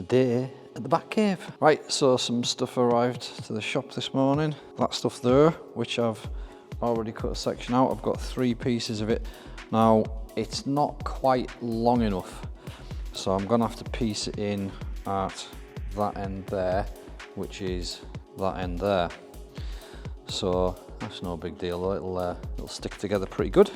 day at the back cave. Right, so some stuff arrived to the shop this morning. That stuff there, which I've already cut a section out. I've got 3 pieces of it. Now, it's not quite long enough, so I'm gonna have to piece it in at that end there, which is that end there. So that's no big deal though, it'll stick together pretty good.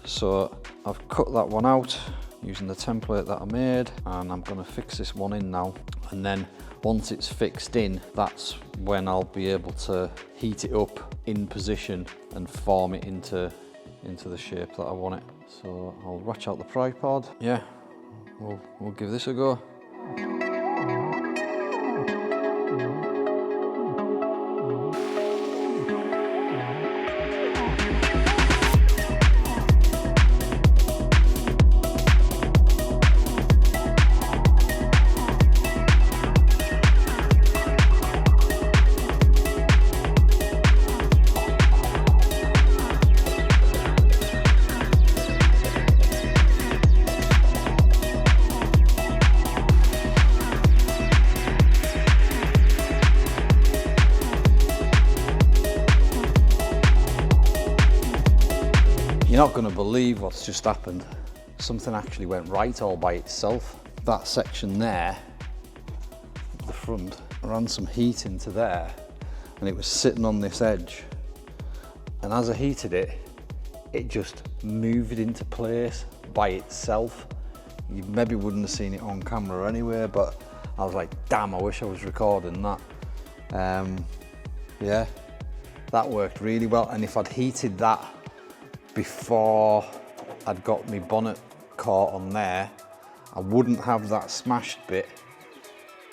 So I've cut that one out using the template that I made, and I'm going to fix this one in now, and then once it's fixed in, that's when I'll be able to heat it up in position and form it into the shape that I want it. So I'll ratchet out the tripod. Yeah, we'll give this a go. You're not going to believe what's just happened. Something actually went right all by itself. That section there, the front, ran some heat into there, and it was sitting on this edge. And as I heated it, it just moved into place by itself. You maybe wouldn't have seen it on camera anyway, but I was like, damn, I wish I was recording that. Yeah, that worked really well. And if I'd heated that before I'd got my bonnet caught on there, I wouldn't have that smashed bit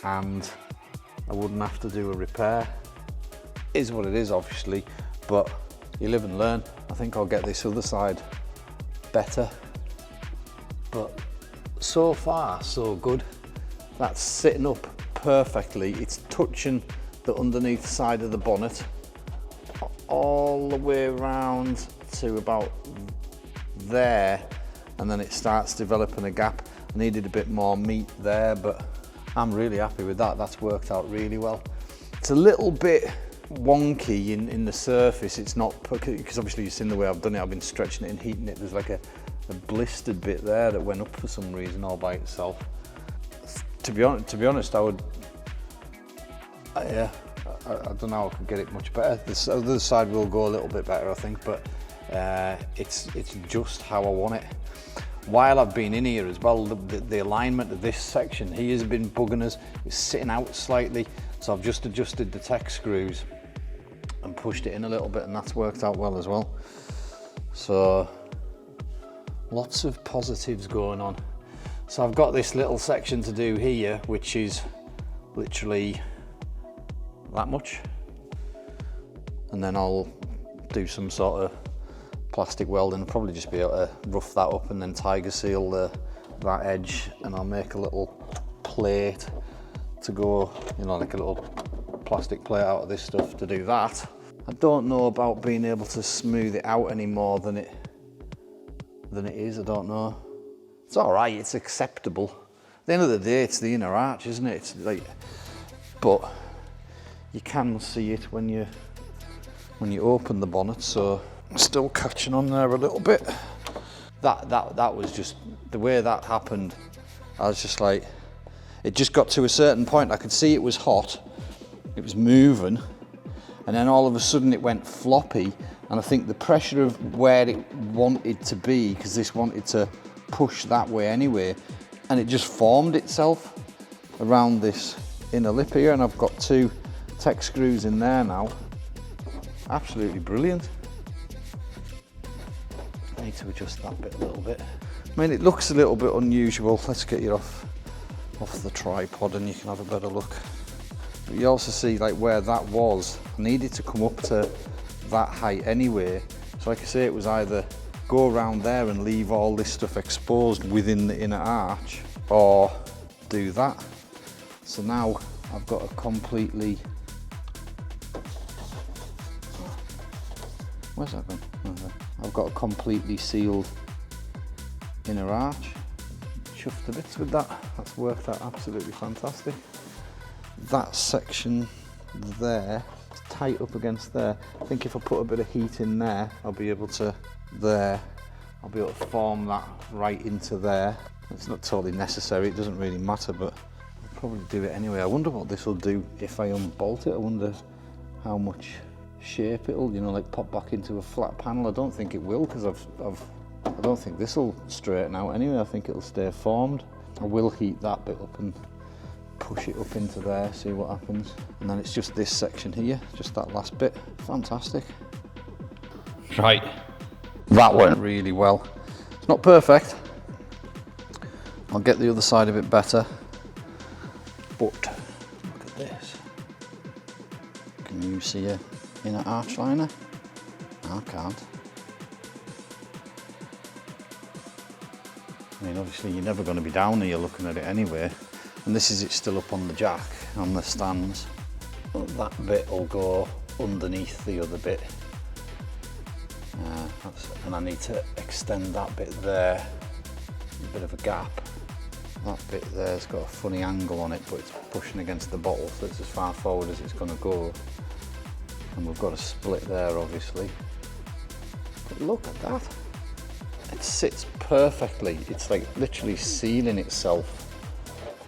and I wouldn't have to do a repair. It is what it is, obviously, but you live and learn. I think I'll get this other side better, but so far so good. That's sitting up perfectly. It's touching the underneath side of the bonnet all the way around to about there, and then it starts developing a gap. I needed a bit more meat there, but I'm really happy with that. That's worked out really well. It's a little bit wonky in the surface. It's not, because obviously you've seen the way I've done it. I've been stretching it and heating it. There's like a blistered bit there that went up for some reason all by itself. To be honest, I would, yeah, I don't know how I could get it much better. This other side will go a little bit better, I think, but it's just how I want it. While I've been in here as well, the alignment of this section here has been bugging us. It's sitting out slightly, so I've just adjusted the tech screws and pushed it in a little bit, and that's worked out well as well. So lots of positives going on. So I've got this little section to do here, which is literally that much, and then I'll do some sort of plastic welding. I'll probably just be able to rough that up and then tiger seal that edge, and I'll make a little plate to go, you know, like a little plastic plate out of this stuff to do that. I don't know about being able to smooth it out any more than it is. I don't know. It's all right, it's acceptable. At the end of the day, it's the inner arch, isn't it? It's like, but you can see it when you open the bonnet, so I'm still catching on there a little bit. That was just the way that happened. I was just like, it just got to a certain point. I could see it was hot, it was moving, and then all of a sudden it went floppy. And I think the pressure of where it wanted to be, because this wanted to push that way anyway, and it just formed itself around this inner lip here, and I've got 2 tech screws in there now. Absolutely brilliant. I need to adjust that bit a little bit. I mean, it looks a little bit unusual. Let's get you off the tripod and you can have a better look. But you also see like where that was, I needed to come up to that height anyway. So like I say, it was either go around there and leave all this stuff exposed within the inner arch, or do that. So now I've got a completely, where's that gone? I've got a completely sealed inner arch. chuffed to bits with that. That's worked out absolutely fantastic. That section there, it's tight up against there. I think if I put a bit of heat in there, I'll be able to form that right into there. It's not totally necessary, it doesn't really matter, but I'll probably do it anyway. I wonder what this will do if I unbolt it. I wonder how much shape it'll, you know, like pop back into a flat panel. I don't think it will, because I don't think this will straighten out anyway. I think it'll stay formed. I will heat that bit up and push it up into there, see what happens. And then it's just this section here, just that last bit. Fantastic. Right, that went really well. It's not perfect. I'll get the other side a bit better, but look at this. Can you see a inner arch liner? I can't. I mean, obviously you're never going to be down here looking at it anyway. And this is it still up on the jack, on the stands. That bit will go underneath the other bit. And I need to extend that bit there, a bit of a gap. That bit there's got a funny angle on it, but it's pushing against the bottle, so it's as far forward as it's going to go. And we've got a split there, obviously. But look at that. It sits perfectly. It's like literally sealing itself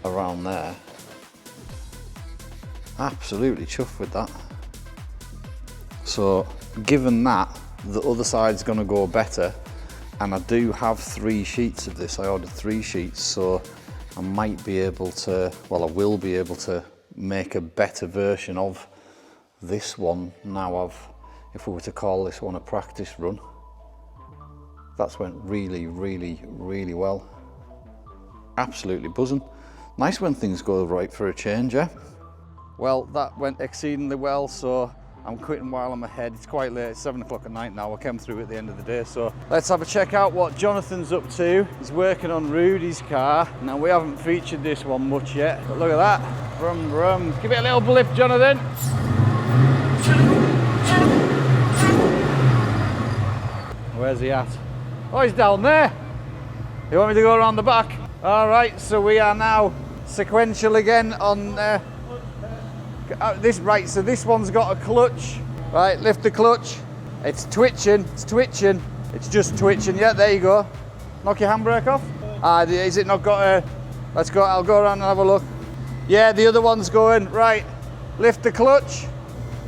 around there. Absolutely chuffed with that. So given that, the other side's going to go better, and I do have 3 sheets of this. I ordered 3 sheets, so I might be able to, well, I will be able to make a better version of this one now. If we were to call this one a practice run, that's went really, really, really well. Absolutely buzzing. Nice when things go right for a change, yeah? Well, that went exceedingly well, so I'm quitting while I'm ahead. It's quite late, it's 7 o'clock at night now. I came through at the end of the day, so let's have a check out what Jonathan's up to. He's working on Rudy's car. Now, we haven't featured this one much yet, but look at that. Brum, brum. Give it a little blip, Jonathan. Where's he at? Oh, he's down there. You want me to go around the back? All right, so we are now sequential again on this. Right, so this one's got a clutch. Right, lift the clutch. It's twitching, it's just twitching. Yeah, there you go. Knock your handbrake off. Is it not got a, let's go, I'll go around and have a look. Yeah, the other one's going. Right, lift the clutch.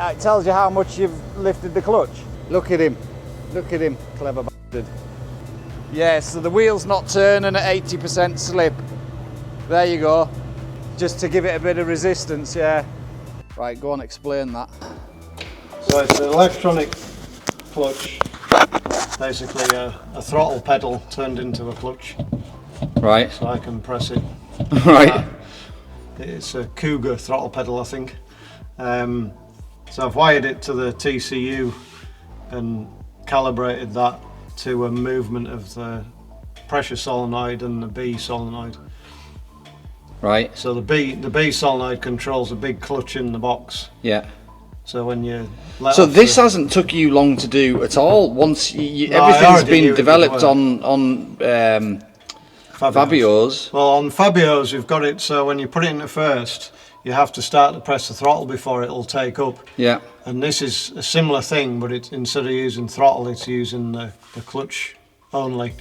It tells you how much you've lifted the clutch. Look at him, clever bastard. Yeah, so the wheel's not turning at 80% slip. There you go. Just to give it a bit of resistance, yeah. Right, go on, explain that. So it's an electronic clutch, basically a throttle pedal turned into a clutch. Right. So I can press it. Right. It's a Cougar throttle pedal, I think. So I've wired it to the TCU and calibrated that to a movement of the pressure solenoid and the B solenoid. Right. So the B solenoid controls a big clutch in the box. Yeah. So when you so this hasn't took you long to do at all. Once everything's been developed on Fabio's. Well, on Fabio's we've got it so when you put it in at first, you have to start to press the throttle before it'll take up. Yeah. And this is a similar thing, but it's instead of using throttle, it's using the clutch only.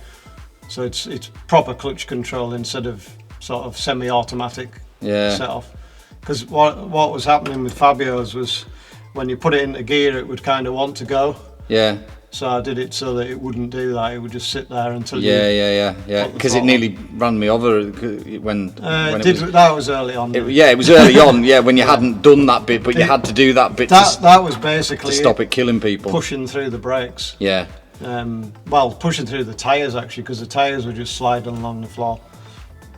So it's proper clutch control instead of sort of semi-automatic set off. Because what was happening with Fabio's was when you put it into gear, it would kind of want to go. Yeah. So I did it so that it wouldn't do that. It would just sit there until yeah. Because it nearly ran me over when that was early on. It was early on. Yeah, when you hadn't done that bit, but you had to do that bit. That was basically to stop it killing people. Pushing through the brakes. Yeah. Well, pushing through the tyres actually, because the tyres were just sliding along the floor.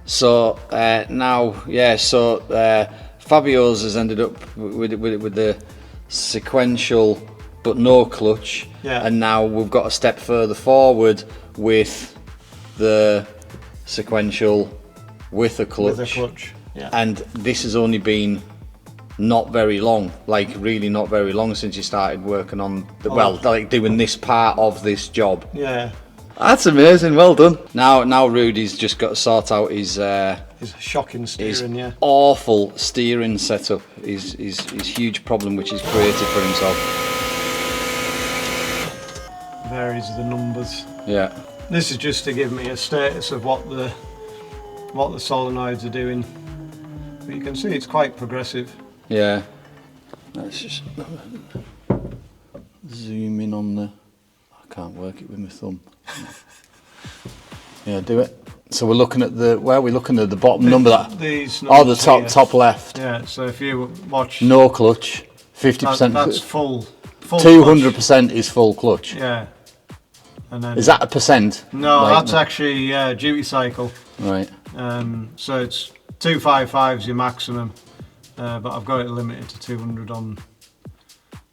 So now, yeah. So Fabio's has ended up with the sequential, but no clutch. Yeah. And now we've got a step further forward with the sequential with a clutch. With a clutch. Yeah. And this has only been not very long, like really not very long since you started working on the, like doing this part of this job. Yeah. That's amazing. Well done. Now Rudy's just got to sort out his shocking steering, yeah. awful steering setup. His huge problem which he's created for himself. Varies the numbers. Yeah. This is just to give me a status of what the solenoids are doing. But you can see it's quite progressive. Yeah. Let's just zoom in on the. I can't work it with my thumb. Yeah, do it. So we're looking at where are we looking at the bottom number that? These oh, the top here. top left. Yeah. So if you watch. No clutch. 50%. That's full. 200% is full clutch. Yeah. And then, is that a percent? No, that's actually duty cycle. Right. So it's 255 is your maximum, but I've got it limited to 200 on.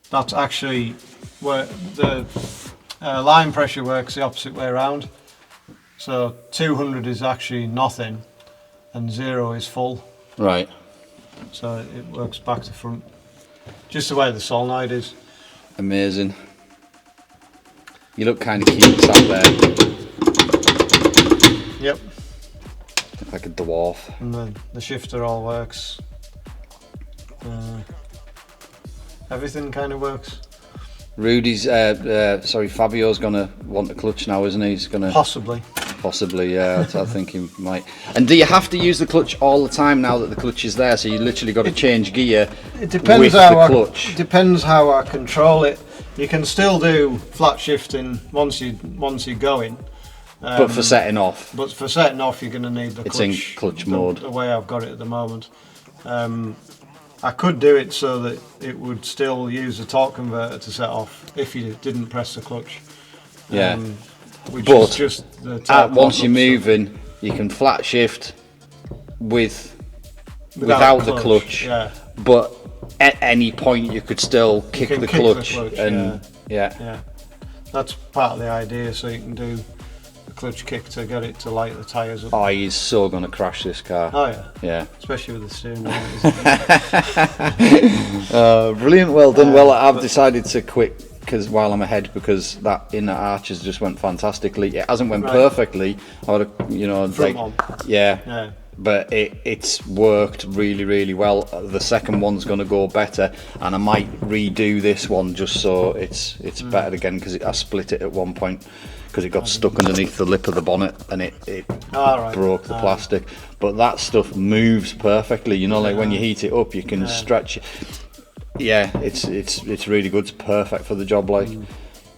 That's actually where the line pressure works the opposite way around. So 200 is actually nothing, and 0 is full. Right. So it works back to front, just the way the solenoid is. Amazing. You look kind of cute sat there. Yep. Look like a dwarf. And the shifter all works. Everything kind of works. Rudy's, sorry, Fabio's gonna want a clutch now, isn't he? He's gonna possibly, yeah. I think he might. And do you have to use the clutch all the time now that the clutch is there? So you literally got to change gear. It depends with the clutch. It depends how I control it. You can still do flat shifting once you're going. But for setting off. But for setting off, you're going to need the clutch. It's in clutch mode. The way I've got it at the moment. I could do it so that it would still use the torque converter to set off if you didn't press the clutch. Yeah. Which is just the once you're moving, you can flat shift without the clutch. Yeah. But at any point you could still kick the clutch and yeah. That's part of the idea, so you can do the clutch kick to get it to light the tyres up. Oh, he's so going to crash this car. Oh yeah. Yeah. Especially with the steering wheel. Brilliant, well done. Well, I've decided to quit while I'm ahead because that inner arches just went fantastically. It hasn't went perfectly. I would have, yeah. But it's worked really, really well. The second one's going to go better, and I might redo this one just so it's better again, because I split it at one point because it got stuck underneath the lip of the bonnet and it broke the plastic. But that stuff moves perfectly. You know, like when you heat it up, you can stretch it. Yeah, it's really good. It's perfect for the job, like.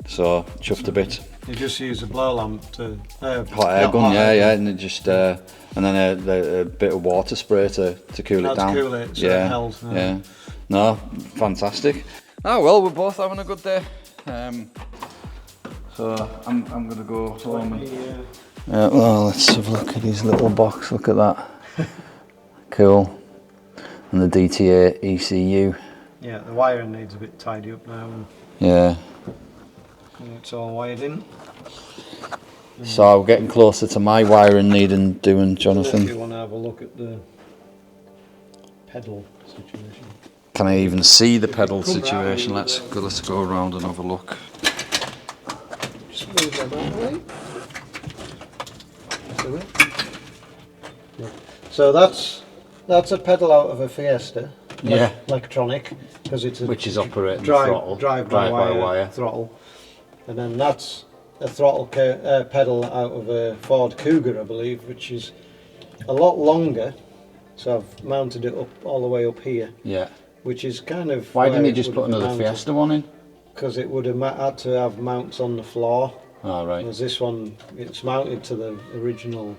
So chuffed a bit. You just use a blow lamp to hot air gun, and it just and then a bit of water spray to cool it down. Cool it, so it held. Yeah. No, fantastic. Oh well, we're both having a good day. So I'm gonna go home. Well, let's have a look at his little box. Look at that. Cool. And the DTA ECU. Yeah, the wiring needs a bit tidy up now. Yeah. It's all wired in. So I'm getting closer to my wiring need and doing, Jonathan. If you want to have a look at the pedal situation. Can I even see the pedal situation? Let's go around and have a look. Just move them out of the way. So that's a pedal out of a Fiesta. Electronic, because it's which is operating throttle, drive-by-wire throttle. And then that's a throttle pedal out of a Ford Cougar, I believe, which is a lot longer. So I've mounted it up all the way up here. Yeah. Which is kind of. Why didn't you just put another Fiesta one in? Because it would have had to have mounts on the floor. Oh, right. Whereas this one, it's mounted to the original.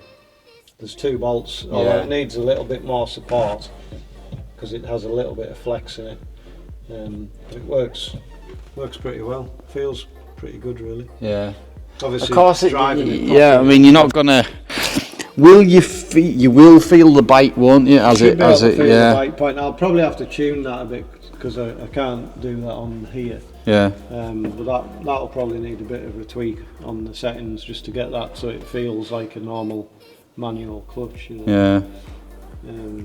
There's 2 bolts, although it needs a little bit more support because it has a little bit of flex in it. It works pretty well. Feels pretty good, really. Yeah. Obviously, of course, I mean, you're not gonna. Will you feel? You will feel the bite, won't you? The bite point. I'll probably have to tune that a bit because I can't do that on here. Yeah. But that'll probably need a bit of a tweak on the settings just to get that so it feels like a normal manual clutch. You know? Yeah.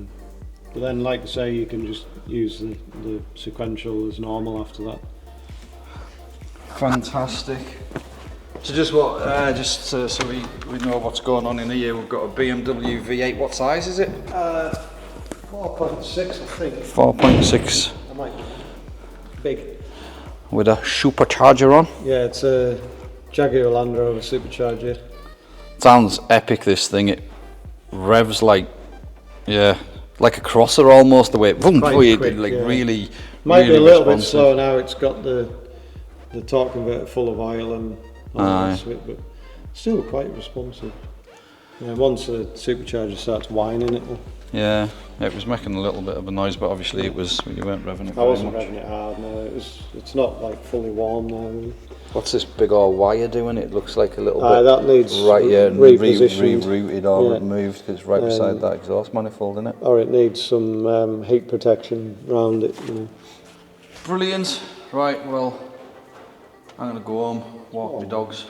But then, like I say, you can just use the sequential as normal after that. Fantastic. So just so we know what's going on in here, we've got a BMW V8. What size is it? 4.6, I think. 4.6. I might be big. With a supercharger on. Yeah, it's a Jaguar Land Rover supercharger. Sounds epic, this thing. It revs like, yeah, like a crosser almost, the way it, boom, Quick, like yeah. really, Might really be a little bit responsive. slow now. It's got the torque converter full of oil and all the rest of it, but still quite responsive. Yeah, once the supercharger starts whining, it will. Yeah, it was making a little bit of a noise, but obviously you weren't revving it. I wasn't revving it hard. No, it's not like fully warm now. Really. What's this big old wire doing? It looks like a little bit. That needs repositioned. Rerouted or removed, because it's right beside that exhaust manifold, isn't it? Or it needs some heat protection around it. You know. Brilliant. Right, well, I'm going to go home, walk my dogs.